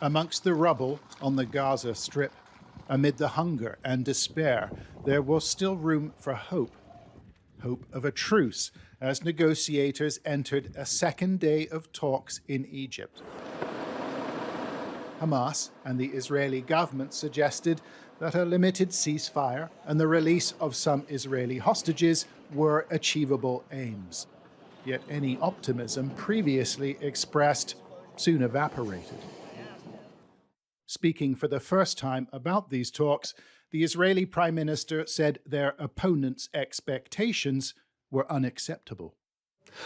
Amongst the rubble on the Gaza Strip, amid the hunger and despair, there was still room for hope. Hope of a truce as negotiators entered a second day of talks in Egypt. Hamas and the Israeli government suggested that a limited ceasefire and the release of some Israeli hostages were achievable aims. Yet any optimism previously expressed soon evaporated. Speaking for the first time about these talks, the Israeli Prime Minister said their opponents' expectations were unacceptable.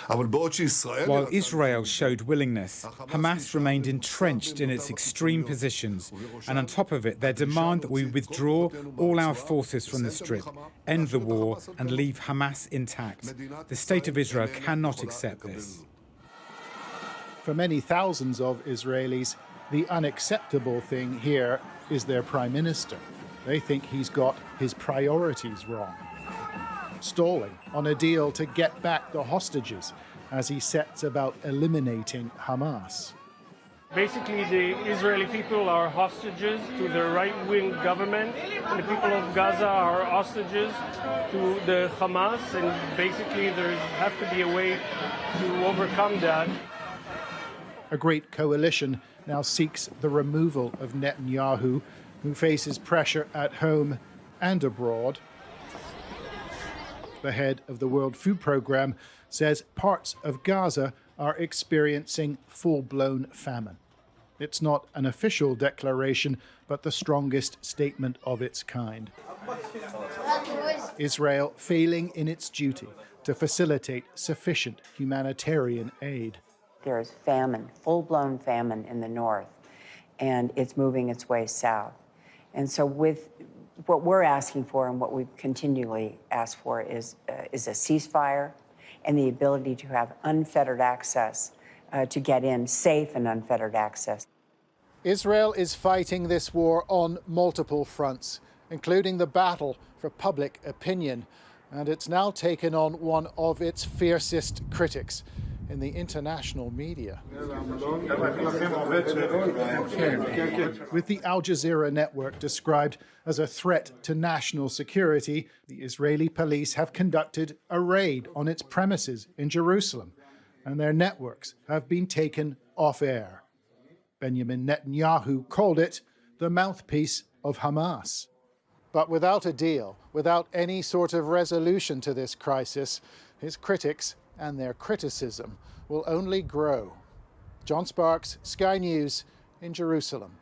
While Israel showed willingness, Hamas remained entrenched in its extreme positions, and on top of it, their demand that we withdraw all our forces from the Strip, end the war, and leave Hamas intact. The State of Israel cannot accept this. For many thousands of Israelis, the unacceptable thing here is their Prime Minister. They think he's got his priorities wrong. Stalling on a deal to get back the hostages as he sets about eliminating Hamas. Basically, the Israeli people are hostages to the right-wing government, and the people of Gaza are hostages to the Hamas, and basically there has to be a way to overcome that. A great coalition now seeks the removal of Netanyahu, who faces pressure at home and abroad. The head of the World Food Programme says parts of Gaza are experiencing full-blown famine. It's not an official declaration, but the strongest statement of its kind. Israel failing in its duty to facilitate sufficient humanitarian aid. There is famine, full-blown famine in the north, and it's moving its way south. And so with what we're asking for and what we've continually asked for is a ceasefire and the ability to have unfettered access, to get in safe and unfettered access. Israel is fighting this war on multiple fronts, including the battle for public opinion, and it's now taken on one of its fiercest critics in the international media. With the Al Jazeera network described as a threat to national security, the Israeli police have conducted a raid on its premises in Jerusalem, and their networks have been taken off air. Benjamin Netanyahu called it the mouthpiece of Hamas. But without a deal, without any sort of resolution to this crisis, his critics and their criticism will only grow. John Sparks, Sky News in Jerusalem.